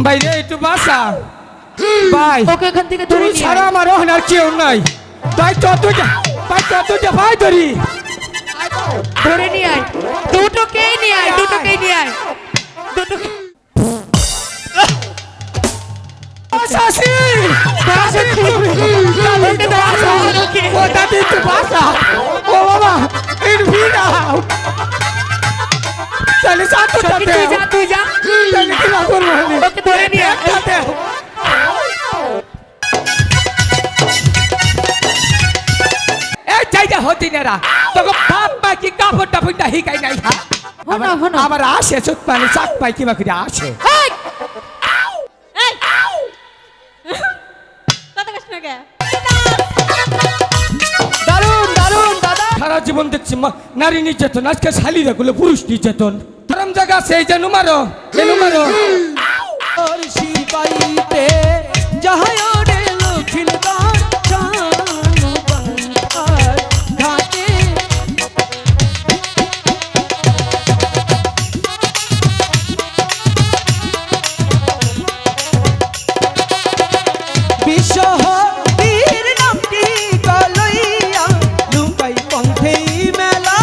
বাইরে একটু বাসা ভাই ওকে এখান থেকে ধরে তুই নিয়ে ছাড়া আয়। আমার ওখানে কেউ নাই তাই চতুর্থ ভাই ধরি ধরে নিয়ে আয়, দুটোকেই নিয়ে আয়, দুটোকেই নিয়ে আয়, দুটোকে শাসি ওকে ধরো, ওকে। ও দাদি একটু বাসা ও বাবা একটু ভিড়া চলে সাথে সখী, তুই যা, তুই যা, চলে কি না করবো ওকে ধরে নিয়ে আয়। এই চাইটা হতি না রা তোকে বাপ মা কি কাপড় টাপড় হিকাই নাই হা হনো, হনো। আমার আসে চোখ পানি চাক পাই কিবা করে আসে এই! এই! দারুন দারুন দাদা সারা জীবন দেখছি নারী নির্যাতন আজকে শালীরা গুলো পুরুষ নির্যাতন আরাম জায়গা আছে এই যে নুমারো শিবাইতে যাহায় রে লক্ষ্মীদার চানু বংকার ঘাটে বিশ্বহ বীর নামটি গলইয়া লুকাই পন্থে মেলা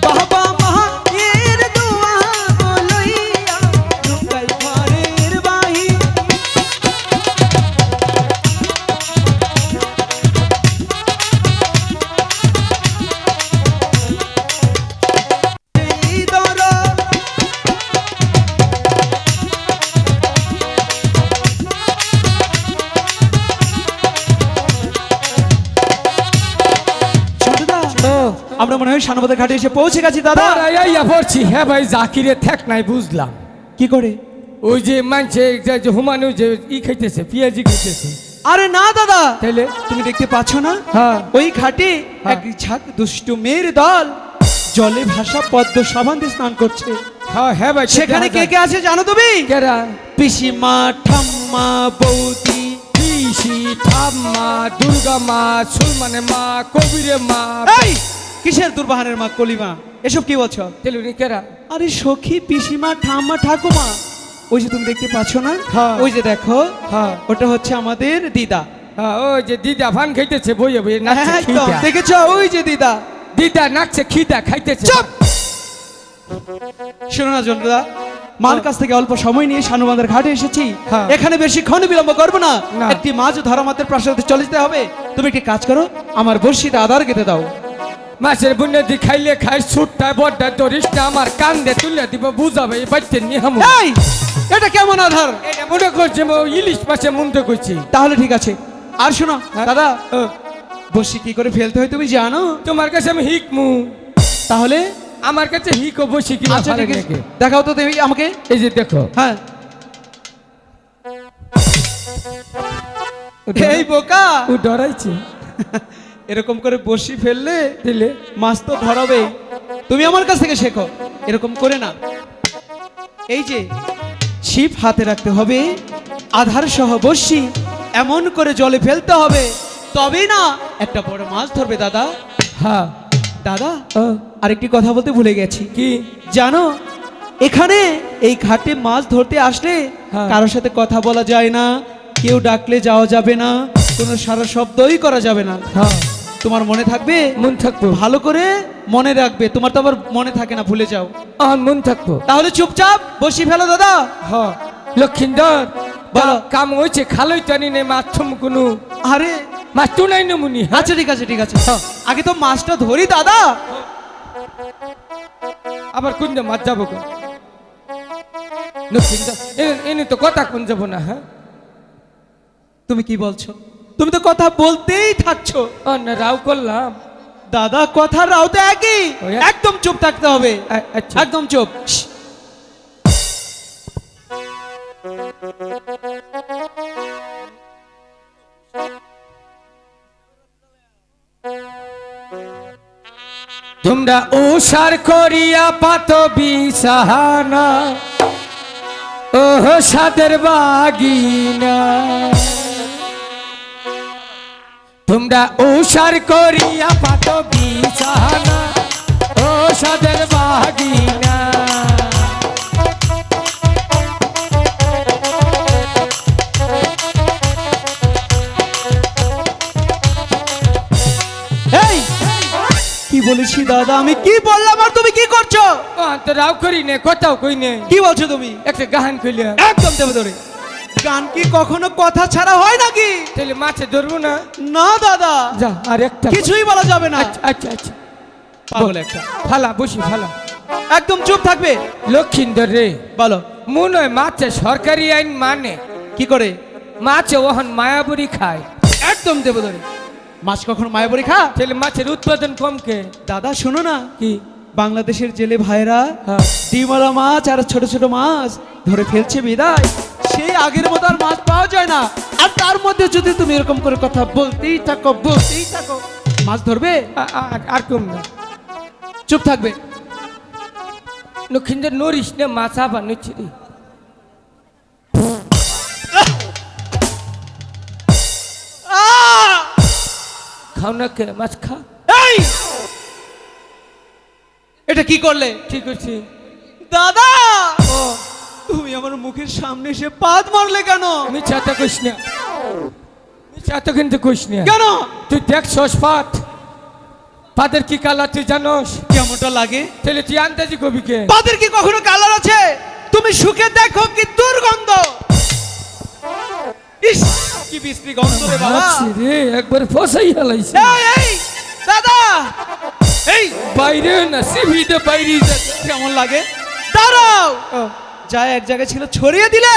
বাবা মায়ের দোয়া লইয়া লুকাই ঘরের বাহি এই দরা ছোটদা আমরা মনে হয় শানবাদের ঘাটে এসে পৌঁছে গেছি দাদা ইয়া পড়ছি হ্যাঁ ভাই জাকিরে ঠেক নাই বুঝলাম কি করে ওই যে মানছে যে হুমানু যে খাইতেছে পেঁয়াজি খাইতেছে আরে না দাদা তাইলে তুমি দেখতে পাচ্ছ না হ্যাঁ। ওই ঘাটে হ্যাঁ। এক ঝাঁক দুষ্টু মেয়ের দল জলে ভাসা পদ্ম সাবান্ধে স্নান করছে হ্যাঁ ভাই সেখানে কে কে আছে জানো তুমি কেরা পিসিমা ঠাম্মা বৌদি পিসি ঠাম্মা দুর্গা মা সুলমানে মা কবিরে মা এই কিসের দুর্বাহানের মা কলিমা এসব কি বলছো তেলুনি কেরা আরে সখী পিসিমা ঠাম্মা ঠাকুমা ওই যে তুমি দেখতে পাচ্ছ না হ্যাঁ। ওই যে দেখো হ্যাঁ। ওটা হচ্ছে আমাদের দিদা হ্যাঁ ওই যে দিদা ভান খাইতেছে বইয়ে বইয়ে নাচছে হ্যাঁ, একদম খিদা দেখেছো ওই যে দিদা দিদা নাচছে খিদা খাইতেছে চুপ! শোনো না জনদা মার কাছ থেকে অল্প সময় নিয়ে শানুবান্ধার ঘাটে এসেছি হ্যাঁ। এখানে বেশিক্ষণ বিলম্ব করবো না না। একটি মাছ ধরা মাত্র প্রাসাদে চলে যেতে হবে তুমি একটি কাজ করো আমার বর্ষিতে আদার গেতে দাও মাছের বুনিয়াদি খাইলে খাই ছুটটা বড্ডা ধরিস না আমার কান্দে তুলে দিব বুঝাবে এই বাচ্চা নিয়ে হামু এই এটা কেমন আধার এটা মনে করছে ইলিশ মাছে মন্দ করছি তাহলে ঠিক আছে আর শোনো হ্যাঁ। দাদা ও, বর্ষি কি করে ফেলতে হয় তুমি জানো তোমার কাছে আমি হিকমু তাহলে আমার কাছে হিক ও বসি কি আচ্ছা ঠিক আছে দেখাও তো তুমি আমাকে এই যে দেখো হ্যাঁ ও ডরা- এই বোকা ও ডরাইছে এরকম করে বসি ফেললে দিলে মাছ তো ধরাবে তুমি আমার কাছ থেকে শেখো এরকম করে না এই যে ছিপ হাতে রাখতে হবে আধার সহ বর্ষি এমন করে জলে ফেলতে হবে তবেই না একটা বড় মাছ ধরবে দাদা হ্যাঁ দাদা ও, আরেকটি কথা বলতে ভুলে গেছি কি জানো এখানে এই ঘাটে মাছ ধরতে আসলে হ্যাঁ। কারোর সাথে কথা বলা যায় না কেউ ডাকলে যাওয়া যাবে না কোনো সারা শব্দই করা যাবে না হ্যাঁ তোমার মনে থাকবে মন থাকবো ভালো করে মনে রাখবে তোমার তো আবার মনে থাকে না ভুলে যাও মন থাকবো তাহলে চুপচাপ বসি ফেলো দাদা হ্যাঁ লক্ষিন্দর বলো। কাম হয়েছে খালই টানি নেই মাছ থম কোনো আরে মাছ তো নাই নমুনি হ্যাঁ আচ্ছা ঠিক আছে ঠিক আছে আগে তো মাছটা ধরি দাদা আবার কোন যে মাছ যাবো কোন লক্ষিন্দর এনে তো কথা কোন যাবো না হ্যাঁ তুমি কি বলছো তুমি তো কথা বলতেই থাকছো না রাও করলাম দাদা কথা রাও তো একই ওই এক- একদম চুপ থাকতে হবে আচ্ছা একদম চুপ শ্। তোমরা উষার করিয়া পাত বিছানা ওহ সাদের বাগিনা তোমরা উষার করিয়া পাত বিছানা ও সাদের বাগিনা। এই কি বলেছি দাদা, আমি কি বললাম আর তুমি কি করছো? তো রাও করি নে, কোথাও কই নে। কি বলছো তুমি? একটা গাহান কইলে একদম দেবে ধরে। গান কি কখনো কথা ছাড়া হয় নাকি? তাহলে মাছে ধরবো না? না দাদা, যা আর একটা কিছুই বলা যাবে না। আচ্ছা আচ্ছা আচ্ছা পাগল একটা। ফালা বসি ফালা। একদম চুপ থাকবে। লক্ষিন্দর রে, বলো মনে হয় মাছে সরকারি আইন মানে কি করে? মাছে ওহন মায়াবুরি খায়। একদম দেবে ধরে। মাছ কখনো মায়াবরি খা? তাহলে মাছের উৎপাদন কমকে। দাদা শোনো না, কি? বাংলাদেশের জেলে ভাইরা হ্যাঁ। ডিমওয়ালা মাছ আর ছোট ছোট মাছ ধরে ফেলছে বিদায়, সেই আগের মতো আর মাছ পাওয়া যায় না। আর তার মধ্যে যদি তুমি এরকম করে কথা বলতেই থাকো মাছ ধরবে? আর কম না, চুপ থাকবে। লক্ষিন্দর নরিস না, মাছ আবার নিচ্ছি রে। খাও না কে মাছ খা। এই এটা কি করলে? ঠিক করছি দাদা, ও তুমি আমার মুখের সামনে এসে পাত মারলে কেন? মিছাতে কইস না, মিছাতে কিন্তু কইস না। কেন? তুই দেখছস পাত, পাদের কি কালার তুই জানোস? কেমনটা লাগে? তাহলে তুই আন্দাজি কবি কে? পাদের কি কখনো কালার আছে? তুমি সুখে দেখো কি দুর্গন্ধ। ইস কি বিশ্রী গন্ধ রে বাবা। আচ্ছা রে, একবার ফসাই হালাইছে। এই দাদা, এই বাইরে না সিভিতে বাইরে কেমন লাগে? দাঁড়াও, যা এক জায়গায় ছিল ছড়িয়ে দিলে।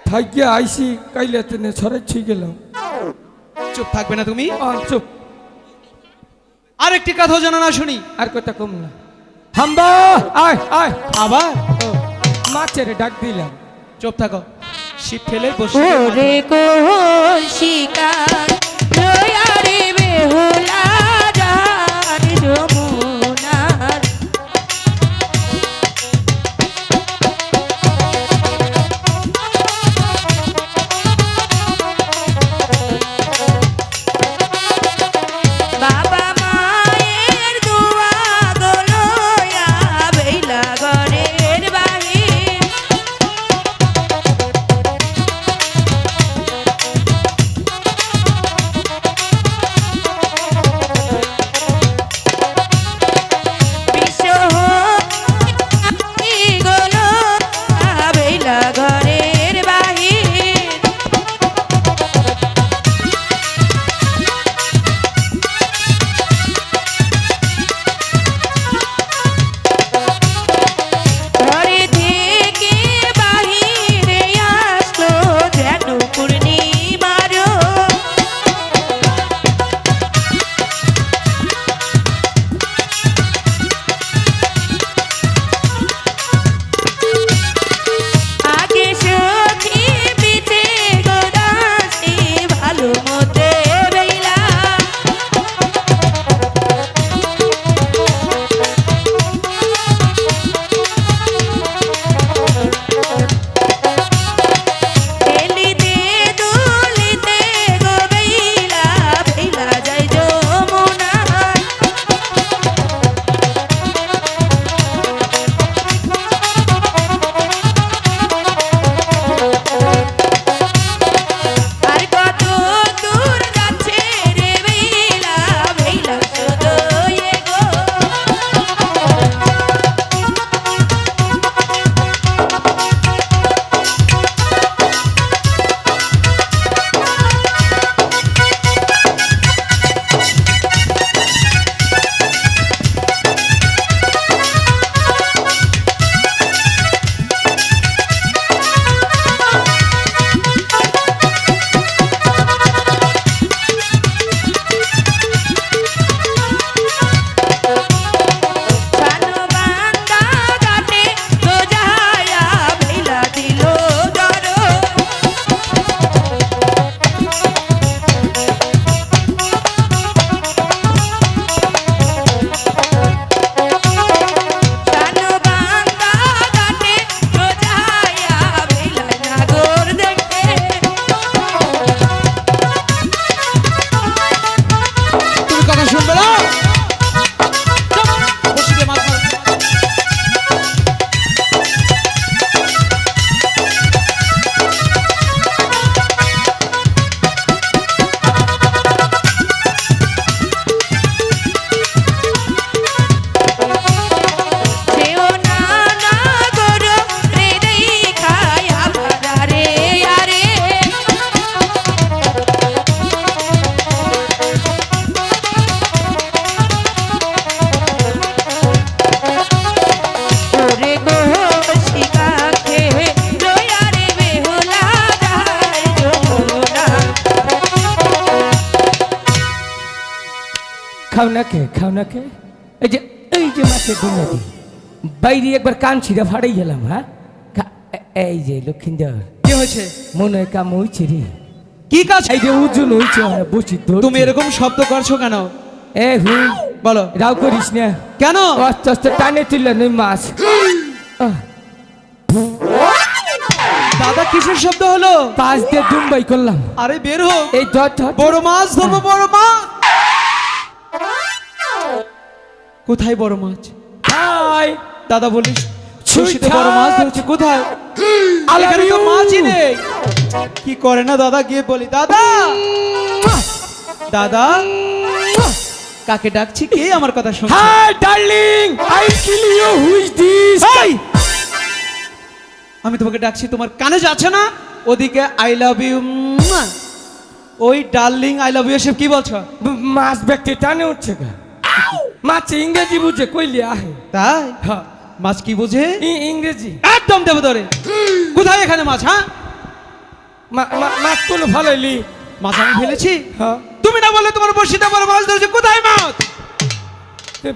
থাকিয়ে আইসি কাইলে তেনে ছড়াচ্ছি গেলাম। চুপ থাকবে না তুমি? চুপ। আরেকটি কথা জানা না শুনি। আর কথা কম না। হাম্বা আয় আয়। আবার মাছের ডাক দিলাম। চুপ থাকো। শিব ফেলে বসে ওরে কোন শিকার লয়া রে বেহুলা রাত যমুনার। বাবা মায়ের দোয়া গো লয়া বেলা ঘরের বাহির। খাও না কে খাও না কে এই যে মাছের দুনিয়া দি বাইরে একবার কান ছিঁড়ে ফাড়াই গেলাম হ্যাঁ এই যে লক্ষিন্দর কি হয়েছে? মনে হয় কাম হইছে রে কি কাজ? এই যে ওজন হইছে বসি তুমি এরকম শব্দ করছো কেন? এ হুই বলো। রাও করিস না কেন? আস্তে আস্তে টানে তুললেন ওই মাছ দাদা কিসের শব্দ হলো? পাশ দিয়ে দুমবাই করলাম আরে বের হোক। এই ধর ধর বড় মাছ ধরবো, বড় মাছ। কোথায় বড় মাছ? হাই দাদা বলিস ছুঁই খুশিতে বড় মাছ ধরছে কোথায়? এখানে তো মাছই নেই। কি করে না দাদা, গিয়ে বলি দাদা দাদা কাকে ডাকছি? কে আমার কথা শুনছে? Hi darling I kill you who is this এই! আমি তোমাকে ডাকছি, তোমার কানে যাচ্ছে না? ওদিকে আই লাভ ইউ, ওই ডার্লিং আই লাভ ইউ সব কি বলছো? মাছ ব্যক্তি টানে উঠছে গা মাছ ইংরেজি বুঝে কইলে আহে তাই? হ্যাঁ মাছ কি বুঝে? ইংরেজি একদম দেবো ধরে। কোথায় এখানে মাছ? হ্যাঁ, মাছ কোনো ভালোইলি মাছ আমি ফেলেছি? হ্যাঁ তুমি না বললে তোমার বড়শিতে বড় মাছ ধরেছে, কোথায় মাছ?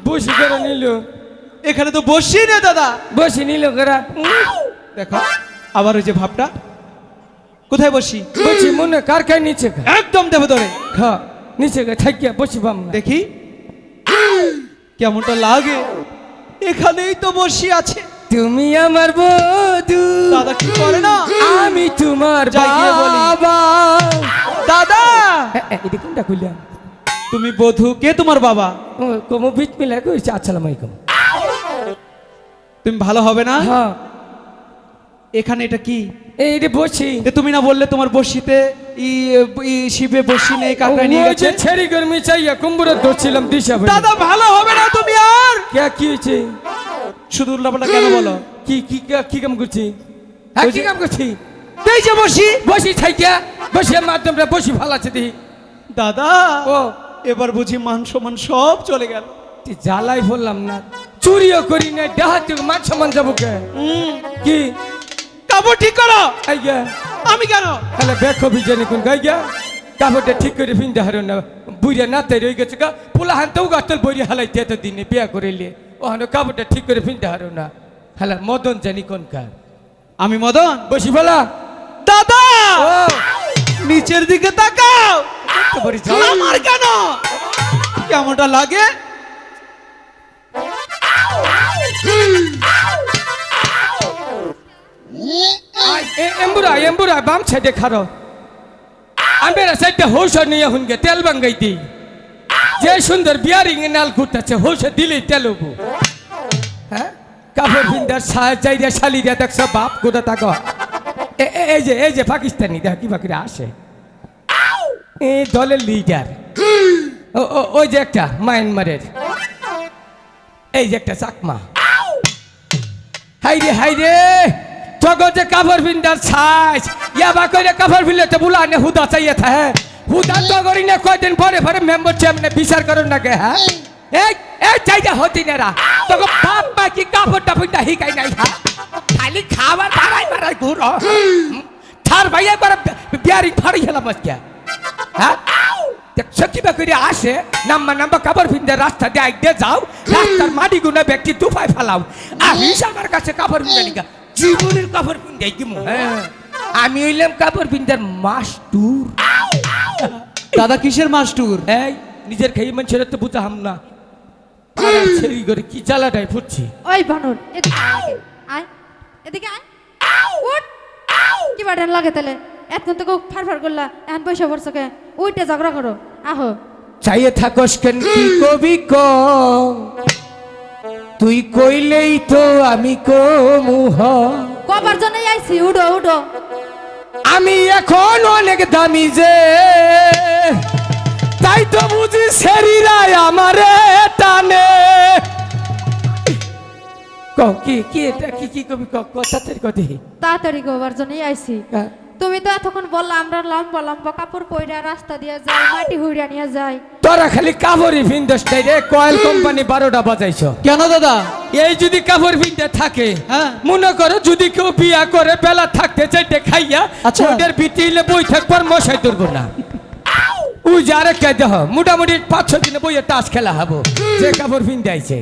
বসি করে নিল এখানে তো বসি না দাদা। বসি নিল করা দেখো আবার ওই যে ভাবটা, কোথায় বসি? বসি মনে কার কার নিচে গা একদম দেবো ধরে। হ্যাঁ নিচে গা থাকিয়া বসি বাম না দেখি কেমনটা লাগে। এখানেই তো বসি আছে। তুমি আমার বধু দাদা কি করে না? আমি তোমার যাই গিয়ে বলি। বাবা দাদা এটা কোনটা কইলাম তুমি বধূ, কে তোমার বাবা? ও কোমো বিট মিলা কইছে আসসালামু আলাইকুম তুমি ভালো হবে না? হ্যাঁ এখানে এটা কি? এই রে বসি এ তুমি না বললে তোমার বসিতে শিবে বসি নেই, কাকড়া নিয়ে গেছে? ছেড়ি গরমি চাইয়া কুম্বুরে ধরছিলাম দিশা ভাই দাদা ভালো হবে না তুমি আর। কে কি হয়েছে শুধু উল্লাপাল্লা কেন বলো? কি কাম করছি হ্যাঁ কি কাম করছি এই যে বসি। বসি থাইকা বসি মাধ্যমটা বসি ভালো আছে দেখি দাদা ও এবার বুঝি মান সম্মান সব চলে গেল। তুই জ্বালাই বললাম না চুরিও করি না ডাহাতি মান সম্মান যাবো কে কি কাপড় ঠিক করো। এই গে আমি কেন? তাহলে দেখো বিজয় কোন গাই গা কাপড়টা ঠিক করে ফিনতে হারো না বুড়িয়া নাতে রয়ে গেছে গা পোলা হান তো গাতল বইরি হালাইতে এত দিনে বিয়া করিলে ও হানো কাপড়টা ঠিক করে ফিনতে হারো না হালা মদন জানি কোন কার আমি মদন? বসি বলা দাদা ও নিচের দিকে তাকাও। তো বড়ি জ্বালা আমার কেন? কেমনটা লাগে? এম্বুরা বাম সাইডে খারো আমি সাইডে হৌস নিয়ে হুনগে তেল বাঙ্গাই দি যে সুন্দর বিয়ারিং এ নাল ঘুরতেছে হৌস দিলেই তেল হবো হ্যাঁ কাপড় বিন্দার যাইরা শালিরা দেখছ বাপ গোটা তাক এই যে পাকিস্তানি দেখ কি বাকি আসে এই দলের লিডার ওই যে একটা মায়ানমারের এই যে একটা চাকমা হাইরে জগতে কাপড় বিন্দার ছাইস ইয়াবা কইরে কাপড় বিলে তো বুলানে হুদা চাইয়ে থাকে হুদা তো করি না কয়দিন পরে পরে মেম্বার চেয়ারম্যান বিচার করুন না কে হ্যাঁ এই চাইটা হতি না রা তোকে বাপ মা কি কাপড়টা বিন্দা হিকাই নাই হ্যাঁ খালি খাবার মারাই ঘুর থার ভাইয়া করে বিয়ারি ফাড়ি গেলাম আজকে হ্যাঁ সকিবা করে আসে নাম্বা কাপড় বিন্দা রাস্তা দিয়ে আইডে যাও রাস্তার মাটি গুনা ব্যক্তি দুপায় ফেলাও আহিস আমার কাছে কাপড় বিন্দা নিকা জীবনের কাপড় পিন্দাই দিমু হ্যাঁ আমি হইলাম কাপড় পিন্দার মাস্টুর দাদা কিসের মাস্টুর? এই নিজের খেয়ে মানুষের তো বুঝাহাম না ছেড়ি করে কি জ্বালাটাই ফুটছি ওই বানর এদিকে আয় এদিকে আয় উঠ কি বাড়ান লাগে তাহলে এত তো ফারফার করলা এখন পয়সা পড়ছো কে উইটে ঝগড়া করো আহো চাইয়ে থাকস কেন কি কবি ক তুই কইলেই তো আমি কমুহ কবার জন্যই আইছি উডো উডো আমি এখন অনেক দামি যে তাই তো বুঝি শরীরাই আমারে টানে কি কি এটা কি কবি কথাতের কথা তাড়াতাড়ি গোবার জন্যই আইছি তুমি তো এতক্ষণ বললা আমরা লম্বা লম্বা কাপড় পইরা রাস্তা দিয়ে যাই মাটি হুইরা নিয়ে যাই তোরা খালি কাপড়ই ভিন্দস তাই রে কয়েল কোম্পানি 12টা বাজাইছো কেন দাদা? এই যদি কাপড় ভিন্দে থাকে হ্যাঁ। মনে করো যদি কেউ বিয়া করে বেলা থাকতে চাইতে খাইয়া আচ্ছা। ওদের বিটিলে বই থাকবার মশাই ধরবো না ওই যে আরেকটা দেহ মোটামুটি 5-6 দিনে বইয়ে তাস খেলা হবো যে কাপড় পিন দিয়েছে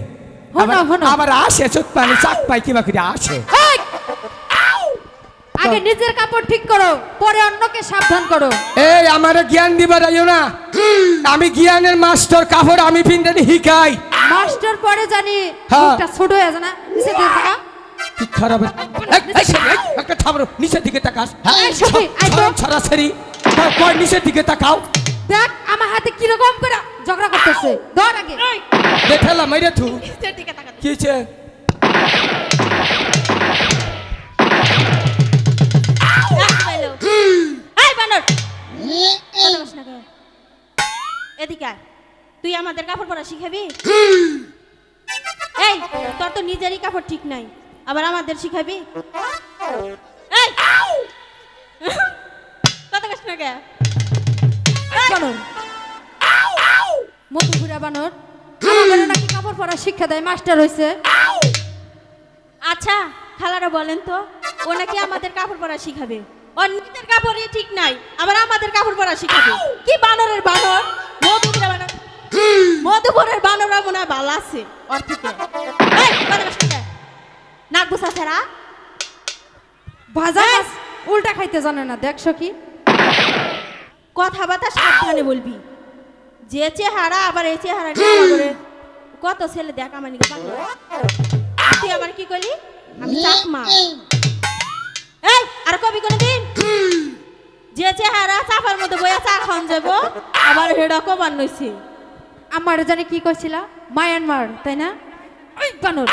হনো, হনো। আবার আসে চোখ পানি চাক পাই কিবা করে আসে এই! আগে নিজের কাপড় ঠিক করো পরে অন্যকে সাবধান করো। এই আমার জ্ঞান দিবার আইও না আমি জ্ঞানের মাস্টার কাপড় আমি পিনতে হিকাই মাস্টার পরে জানি হ্যাঁ। মুখটা ছোট হয়ে যায় না নিচে দিয়ে থাকা। কি খারাপ একটা থামরো নিচের দিকে তাকাস এই সখী, আই তো। সরাসরি কয় নিচের দিকে তাকাও দেখ আমার হাতে কিরকম করে ঝগড়া করতেছে ধর আগে। দেখলাম মেরে থু নিচের দিকে তাকা। কি হয়েছে এই বানর কথা বলিস না কেন? এদিকে আয়। তুই আমাদের কাপড় পরা শিখাবি? এই তোর তো নিজেরই কাপড় ঠিক নাই আবার আমাদের শিখাবি? এই কথা বলিস না কেন? বানর মধুপুরা বানর আমাদের নাকি কাপড় পরা শিক্ষা দেয় মাস্টার হইছে। আচ্ছা খালারা বলেন তো ও নাকি আমাদের কাপড় পরা শিখাবে, ওর নিজের কাপড়ই ঠিক নাই আবার আমাদের কাপড় পরা শিখাবে। কি বানরের বানর, মধুপুরের বানর, মধুপুরের বানররা মনে হয় ভালো আছে ওর থেকে। এই, কথা বলিস না কেন? নাক বুসা ছেড়া। ভাজা মাছ উল্টা খাইতে জানে না দেখছো কি? কথাবার্তা সাবধানে বলবি। যে চেহারা আবার এই চেহারা নিয়ে করে কত ছেলে দেখ আমার নিকে পাগল। তুই আবার কি করলি? আমি চাকমা। এই আর কবি কোন দিন যে চেহারা চাপার মধ্যে বইয়া চা খাওয়ান যাব আবার হেডা কমান নইছে। আমার জানি কি কইছিলা মায়ানমার তাই না? ওই বানর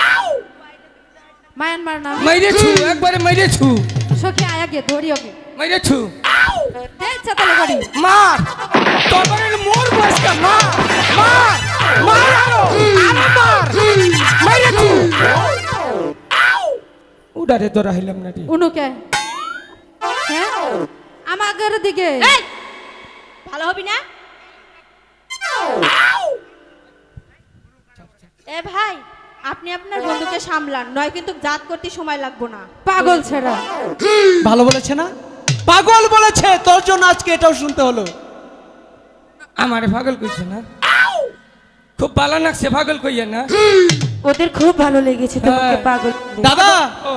মায়ানমার না মেরে ছু একবারে মেরে ছু সখী আয় আগে ধরি ওকে মেরে ছু এই চাতালে বাড়ি মার তোমার মোর বসকা মার মার মার আরো মার মেরে ছু উড়ারে ধরা হইলাম না রে উনুকে হ্যাঁ আমাদের দিকে এই ভালো হবি না? এ ভাই আপনি আপনার বন্ধুকে সামলান নয় কিন্তু জাত করতে সময় লাগবে না। পাগল ছেড়া ভালো বলেছে না? পাগল বলেছে, তোর জন্য আজকে এটাও শুনতে হলো। আমারে পাগল কইছে না খুব ভালো লাগছে পাগল কইয়া না ওদের খুব ভালো লেগেছে তোমাকে হ্যাঁ। পাগল বলে। দাদা ও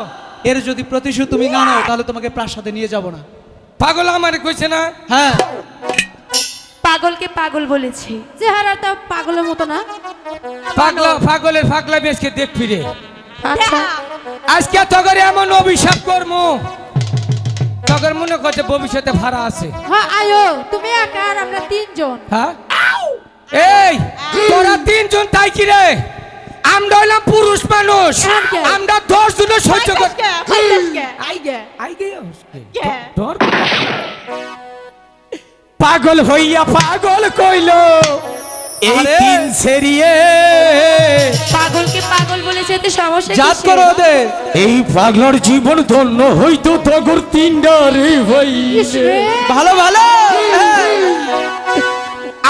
এর যদি প্রতিশোধ তুমি না নাও তাহলে তোমাকে প্রাসাদে নিয়ে যাব না। পাগল আমারে কইছে না হ্যাঁ পাগলকে পাগল বলেছে। চেহারাটা পাগলের মতো না। পাগলের ফাগলা বেশকে দেখ ফিরে আচ্ছা আজকে তগরে এমন অভিশাপ করমু তগর মনে করছে ভবিষ্যতে ভাড়া আছে হ্যাঁ আয়ো তুমি একা আর আমরা তিনজন। হ্যাঁ এই তোরা 3 জন তাই কি রে আমরা হইলাম পুরুষ মানুষ এখন কে? আমরা 10 জনের সহ্য কর আইগে আইগে কে? ধর পাগল হইয়া পাগল কইলো এই আরে! 3 সেরিয়ে পাগলকে পাগল বলেছে এতে সমস্যা জাত কিসের? করো ওদের। এই পাগলার জীবন ধন্য হইতো তগর 3টা রে ভাই ইস রে, ভালো ভালো হ্যাঁ।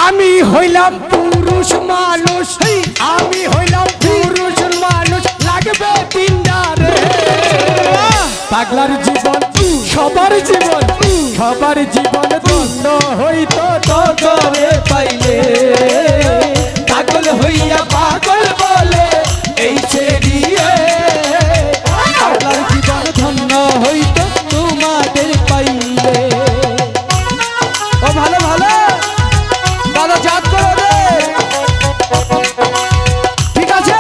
আমি হইলাম পুরুষ মানুষ আমি হইলাম পুরুষ মানুষ লাগবে 3টা রে পাগলার জীবন সবার জীবন ধন্য হইতো তগরে পাইলে পাগল হইয়া পাগল বলে এই ছেড়িয়ে পাগলার জীবন ধন্য হইতো তোমাদের পাইলে ও ভালো ভালো দাদা জাত করো রে। ঠিক আছে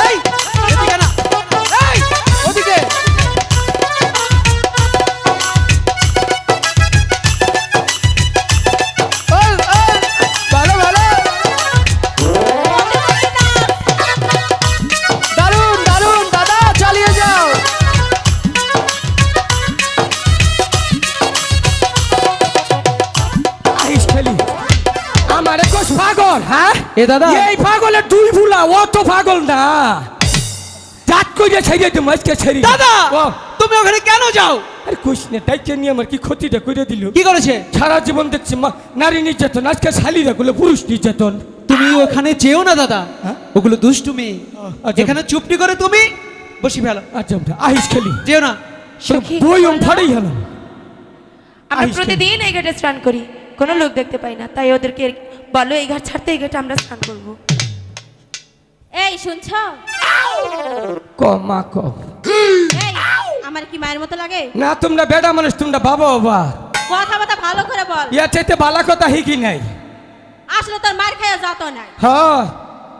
এই এদিকে না এই ওদিকে ভালো ভালো দারুন দারুন দাদা চালিয়ে যাও। আইস খেলি আমার কোষ পাগল হ্যাঁ এ দাদা এই পাগলের 2 ভুলা ও তো পাগল না জাত কইরে ছেড়ে দে মাছকে ছেড়ে দাদা ও তুমি ওখানে কেন যাও? আরে কোষ না তাইকে নিয়ে আমার কি ক্ষতিটা কইরে দিল কি করেছে? সারা জীবন দেখছি নারী নির্যাতন আজকে শালীরা গুলো পুরুষ নির্যাতন তুমি ওখানে যেও না দাদা, হ্যাঁ? ওগুলো দুষ্টুমি। আচ্ছা। এখানে চুপটি করে তুমি বসি ফেলো, আচ্ছা আহিস খেলি যেও না। সখী, বই ফাড়াই হলাম আমরা আইস প্রতিদিন এই ঘাটে স্নান করি কোনো লোক দেখতে পাই না, তাই ওদেরকে বলো এই ঘাট ছাড়তে, এই ঘাটে আমরা স্নান করবো। এই শুনছ? ক মা ক এই আমার কি মায়ের মতো লাগে? না তোমরা বেড়া মানুষ, তোমরা বাবা বাবা কথাবার্তা ভালো করে বল। ইয়া চাইতে বালা কথা হিকি নাই। আসলে তোর মার খাইয়া যাত নাই, হ্যাঁ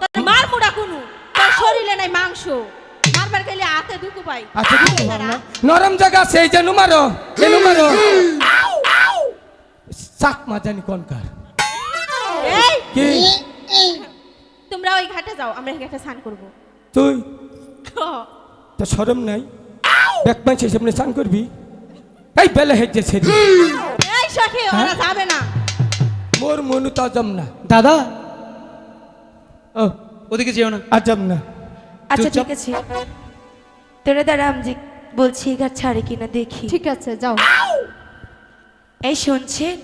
তোর মার মুড়া কুনু, তোর শরীরে নাই মাংস, মারবার গেলে হাতে দুকু পাই। আচ্ছা ঠিক আছে, না? নরম জায়গা সেই যে নুমারো এ নুমারো চাক মা জানি কোনকার এই কি তোমরা ওই ঘাটে যাও, আমরা এই ঘাটে স্নান করবো। তুই তো শরম নাই? ব্যাক পাঁচে সামনে স্নান করবি? এই বেলা হেজে ছেড়ে এই সখী ওরা যাবে না। মোর মনু তাজম না দাদা, ও ওদিকে যেও না। আজম না। আচ্ছা চুপচাপ। ঠিক আছে, তোরা দাঁড়া, আমি বলছি এই ঘাট ছাড়ে কিনা দেখি। ঠিক আছে যাও। এই শুনছেন?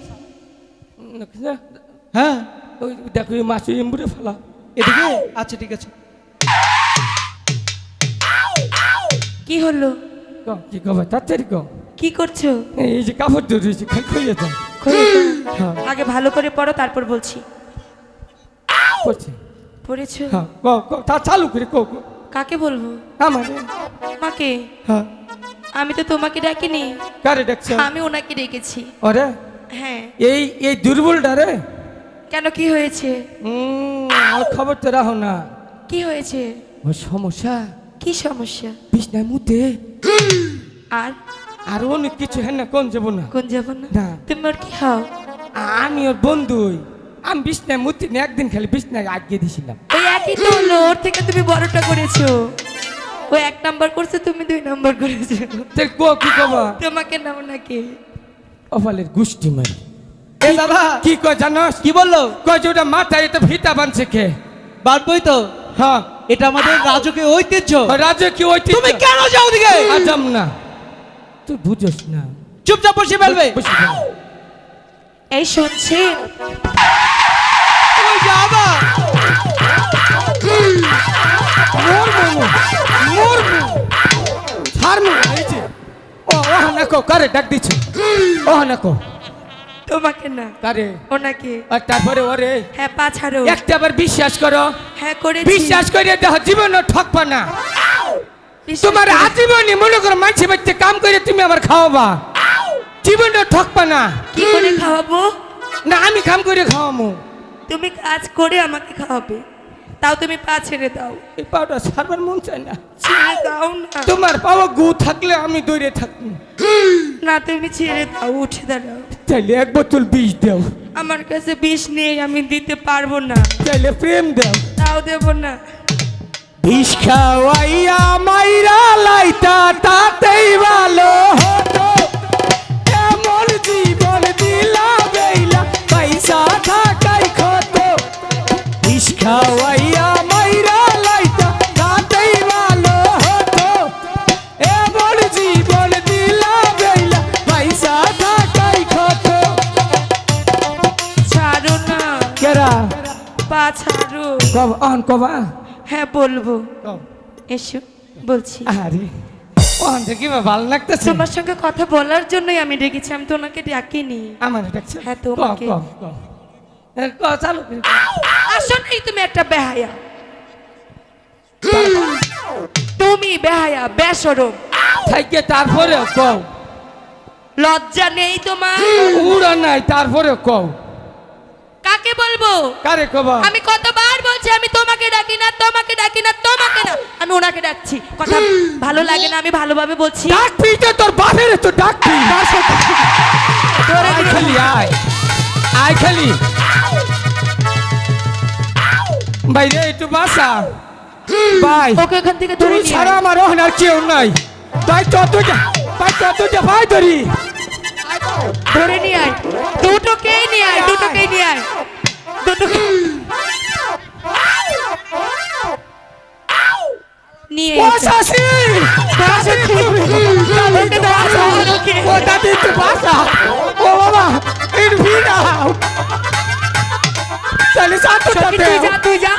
হ্যাঁ ওই দেখো এই মাছ এমবুড়ে ফেলা এদিকে। আচ্ছা ঠিক আছে। কি হলো? কম কি কবে তাড়াতাড়ি কম। কি করছো? এই যে কাপড় ধরেছি খাই খাইয়ে দাও। খুলে দাও। হ্যাঁ আগে ভালো করে পড়ো, তারপর বলছি। করছি পড়েছো? হ্যাঁ ক ক তা চালু করে কো কো কাকে বলবো? আমার মাকে? হ্যাঁ আমি তো তোমাকে ডাকিনি, কারে দেখছো? আমি ওনাকে ডেকেছি। ওরে হ্যাঁ। এই এই দুর্বলটা রে কেন, কি হয়েছে? আর খবর তো রাখো না। কি হয়েছে? ওর সমস্যা কি সমস্যা? বিছনায় মুতে আর আর অনেক কিছু হ্যাঁ না কোন যাবো না। কোন যাব না? না। তুমি ওর কি হও? আমি ওর বন্ধুই। আমি বিছনায় মুতি না, একদিন খালি বিছনায় আটকে দিছিলাম। ওই একই তো হলো, ওর থেকে তুমি বড়টা করেছো। ও 1 নাম্বার করছে, তুমি 2 নাম্বার করেছো। তোর কো কি কবা? তোমাকে না ওনাকে। অফালের গুষ্টি মারি। এ দাদা, কি কয় জানোস? কি বললো? কয় যে ওটা মাথায় এটা ফিতা বানছে কে? বানবই তো, হ্যাঁ এটা আমাদের রাজকীয় ঐতিহ্য। রাজে কি ওই তুমি কেন যাও ওদিকে? আজম না, তুই বুঝোস না। চুপচাপ বসে ফেলবে। বসে ফেল। এই শুনছেন? তুমি যাবা? মোর মনু, মোর মনু। ছাড় মনু, এই যে। ও না কো কারে ডাক দিছে? ও না কো তোমাকে না, কারে? ওনাকে। আর তারপরে ওরে হ্যাঁ, পা ছাড়ো। একটা বার বিশ্বাস করো, হ্যাঁ করেছি। বিশ্বাস করে দেখো জীবনও ঠকবা না। বিশ্বাস তোমার করেছি। আজীবনই মনে করো মানসি বাচ্চা কাম করে তুমি আমার খাওয়াবা, জীবনও ঠকবা না। কি করে খাওয়াবো? না আমি কাম করে খাওয়ামু। তুমি কাজ করে আমাকে খাওয়াবে, তাও তুমি পা ছেড়ে দাও। এই পাউডার সারবার মন চায় না। ছেড়ে দাও না। তোমার পাওয়া গু থাকলে আমি দৌড়ে থাকি। না, তুমি ছেড়ে দাও, উঠে দাঁড়াও। চাইলে 1 বোতল বিষ দাও, আমার কাছে বিষ নেই, আমি দিতে পারবো না। চাইলে প্রেম দাও। তাও দেব না। বিষ খাওয়াইয়া মাইরা লাইতা তাতেই ভালো হতো। এমন জীবন দিলা বেইলা পয়সা থাকাই ক্ষত। বিষ খাওয়াইয়া মাইরা লাইতা তাতেই ভালো হতো। এমন জীবন দিলা বেইলা পয়সা থাকাই ক্ষত। ছাড়ো না, কেরা পা ছাড়ো। কব অন কবা হ্যাঁ বলবো, কব। এসো বলছি। আরে অন থেকে ভালো লাগতেছে। তোমার সঙ্গে কথা বলার জন্যই আমি ডেকেছি, আমি তো ওনাকে ডাকিনি। আমার ডাকছে? হ্যাঁ, তোমাকে। চালু করে কও। আসলেই তুমি একটা বেহায়া, তুমি বেহায়া, বেশরম। থাইকে তারপরে কও। লজ্জা নেই তোমার? উড়া নাই তারপরে কও। কাকে বলবো? কারে কবা? আমি কতবার বলছি আমি তোমাকে ডাকি না, তোমাকে ডাকি না, তোমাকে না, আমি ওনাকে ডাকছি। কথা ভালো লাগে না, আমি ভালোভাবে বলছি। ডাকবি তো তোর বাপের তো ডাকবি। আয় খালি আয়, আয় খালি। ভাই রে একটু বাসা ভাই। ওকে এখান থেকে ধরে তুই নিয়ে ছাড়া আয়। আমার ওখানে কেউ নাই। তাই চতুর্টা ভাই চতুর্টা ভাই ধরি। ধরে নিয়ে আয়, দুটোকেই নিয়ে আয়, দুটোকেই নিয়ে আয়, দুটোকে নিয়ে ও এসো। শাশি ওকে দাও, ওকে। ও দাদি একটু বাসা। ও বাবা একটু ভিড়া তাহলে সাতটা সখী, তুই যা, তুই যা।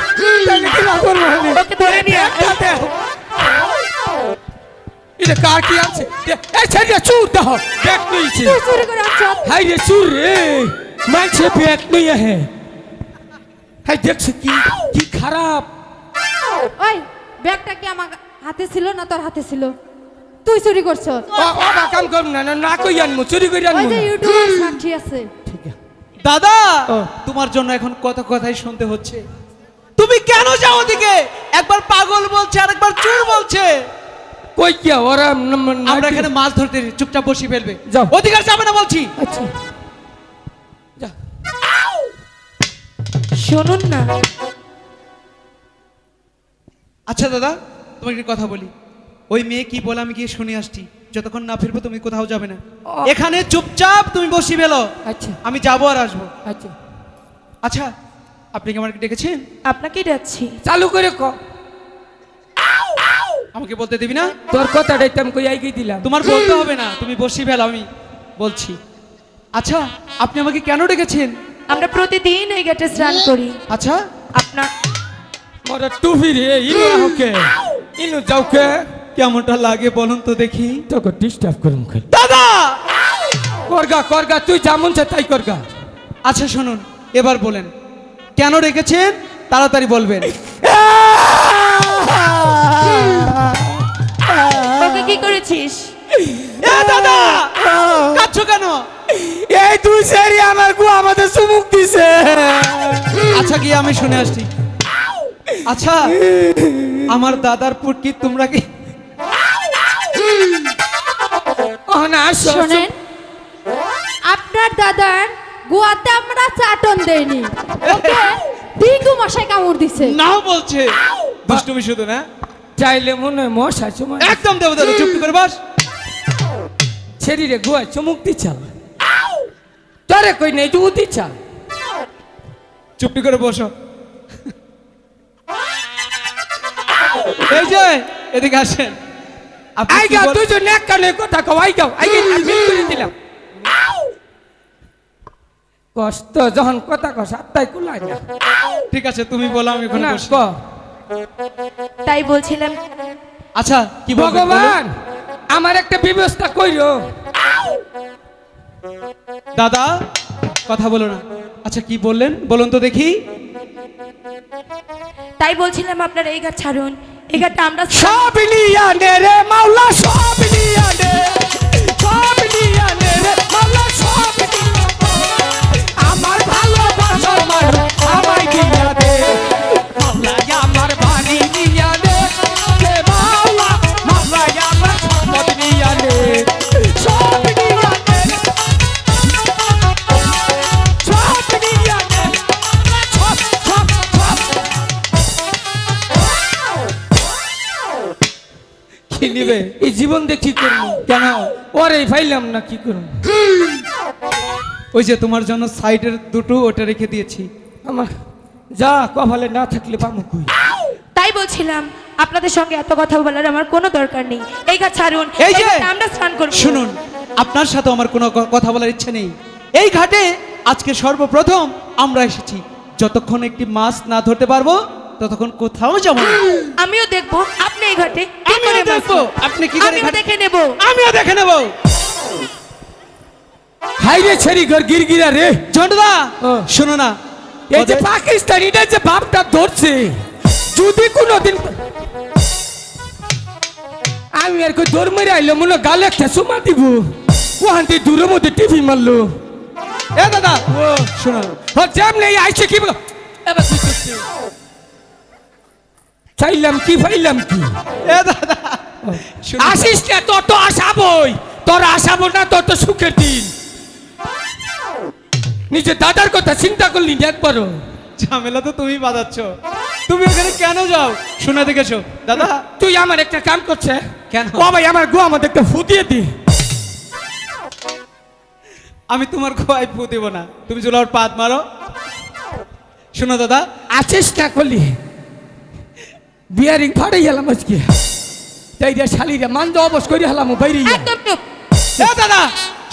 তাহলে কি না করবো আমি? ওকে ধরে নিয়ে আয়। এটা কার কি আছে? এই ছেড়ে চুর দাও দেখ নিয়েছি। চুরি করে আনছো? হাই রে চুর রে। মানছে ব্যাগ নিয়ে হে হ্যাঁ দেখছো কি কি খারাপ ওই ব্যাগটা কি আমার হাতে ছিল না তোর হাতে ছিল তুই চুরি করছো বাবা কাম করব না না না কই আনমু চুরি করে ওই আনমু যে ইউটিউবের সাক্ষী আছে ঠিক আছে দাদা ও। তোমার জন্য এখন কত কথাই শুনতে হচ্ছে। তুমি কেন যাও ওদিকে? একবার পাগল বলছে আর একবার চোর বলছে। কই কি ওরা আমরা এখানে মাছ ধরতে এসেছি, চুপচাপ বসি ফেলবে। যাও। অধিকার যাবে না বলছি। আচ্ছা যা শুনুন না, আচ্ছা দাদা, তোমাকে একটা কথা বলি। ওই মেয়ে কি বলে আমি গিয়ে শুনে আসছি। যতক্ষণ না ফিরবো তুমি কোথাও যাবে না, এখানে চুপচাপ তুমি বসি ফেলো। আচ্ছা আমি যাবো আর আসবো। আচ্ছা আচ্ছা, আপনি কি আমাকে ডেকেছেন? আপনাকেই ডাকছি। চালু করে ক আমাকে বলতে দিবি না? তোর কথাটাই তো আমি কই আইগি দিলাম তোমার বলতে হবে না, তুমি বসি ফেলো, আমি বলছি। আচ্ছা, আপনি আমাকে কেন ডেকেছেন? আমরা প্রতিদিন এই ঘাটে স্নান করি। আচ্ছা, আপনার মোরা টুপি রে ইনু হোকে ইনু যাওকে কেমনটা লাগে বলুন তো দেখি। তোকে ডিস্টার্ব করুম খালি দাদা! করগা তুই যেমন চা তাই করগা আচ্ছা শুনুন, এবার বলেন কেন রেখেছেন, তাড়াতাড়ি বলবেন। ওকে কি করেছিস? এ দাদা, কাঁদছো কেন? এই তুই সেরি আমার গু আমাদের চুমুক দিছে আচ্ছা গিয়ে আমি শুনে আসছি। আচ্ছা, আমার দাদার পুটকি তোমরা কি ও না আসো শোনেন আপনার দাদার গোয়াতে আমরা চাটন দেইনি ওকে ডিঙ্গু মশাই কামড় দিছে নাও বলছে? দুষ্টুমি শুধু না, চাইলে মনে হয় মশা চুমা একদম দেবো দাদা, চুপ করে বাস। ছেড়ি রে গুয়া চুমুক দিছা তোরে কই নেই তুই দিছা চুপটি করে বসো। এই যে এদিকে আসেন। আপনি কি আইগা বল- তুই যে নেক কানে কথা কও আইগা আইগা আমি করে দিলাম কষ্ট যখন কথা কস আত্মাই কুলাই না ঠিক আছে, তুমি বলো, আমি ওখানে না বসি। ক তাই বলছিলাম, আচ্ছা কি বলবেন বলুন? ভগবান আমার একটা ব্যবস্থা কইরো দাদা কথা বলো না। আচ্ছা কি বললেন বলুন তো দেখি। তাই বলছিলাম আপনার এই ঘাট ছাড়ুন। এই ঘাটটা আমরা সব লিয়া নে রে মাওলা সব লিয়া নে সব লিয়া নে রে মাওলা সব লিয়া নে। আমার ভালোবাসার মানুষ আমায় দিয়া দে মাওলা আমার বাড়ি দিয়া দে হে মাওলা মাওলা আমার সম্পদ দিয়া দে সব দিয়া দে সব দিয়া দে সব সব সব কি নিবে? এই জীবন দিয়ে কি করবো কেন? ওরে ফাইলাম না কি করবো ওই যে তোমার জন্য সাইডের দুটো ওটা রেখে দিয়েছি। আমার যা কপালে না থাকলে পামু কই তাই বলছিলাম আপনাদের সঙ্গে এত কথা বলার আমার কোনো দরকার নেই। এই ঘাট ছাড়ুন, এই যে ঘাটে আমরা স্নান করব। শুনুন, আপনার সাথে আমার কোনো কথা বলার ইচ্ছে নেই। এই ঘাটে আজকে সর্বপ্রথম আমরা এসেছি। যতক্ষণ একটি মাছ না ধরতে পারবো ততক্ষণ কোথাও যাব না। আমিও দেখবো আপনি এই ঘাটে কি আমিও করে মাছ দেখবো ধরেন। আপনি কি করে আমিও ঘাটে- দেখে নেব। আমিও দেখে নেব। হাইরে ছেড়ি ঘর গিরগিরা রে ঝন্টুদা ও। শোনো না, এই যে পাকিস্তানিটা যে বাপটা ধরছে যদি কোনোদিন আমি আর কই দৌড় মেরে আইলো মনে হয় গালে একটা চুমা দিব ওহান্তি দূরের মধ্যে টিভি মারলো এ দাদা শোনো, ও যেমনি আইছে কি বলো? এবার তুই করছিস। চাইলাম কি ফাইলাম কি এ দাদা শোনো, আসিস না তোর তো আসাবই তোর আসাবো না তোর তো সুখের দিন নিজে দাদার কথা চিন্তা করলি না একবারও ঝামেলা তো তুমি বাঁধাচ্ছ। তুমি ওখানে কেন যাও? শোনা দেখেছো দাদা? তুই আমার একটা কাম করছে কেন? ও ভাই আমার গো আমাদের একটা ফুটিয়ে দি আমি তোমার খোয়াই ফু দেবো না, তুমি চলো পাত মারো। শোনো দাদা, আছিস না করলি বিয়ারিং ফাড়ে গেলাম আজকে তাই রে শালিরা মানজ অবশ করে হলাম বাইরে একদম চুপ। এ দাদা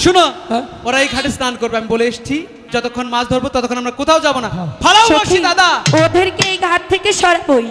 শোনো, হ্যাঁ? ওরা এই ঘাটে স্নান করবে, আমি বলে এসেছি যতক্ষণ মাছ ধরবো ততক্ষণ আমরা কোথাও যাব না। হ্যাঁ। ফালাও সখী, বলছি দাদা। ওদেরকে এই ঘাট থেকে সরাবই।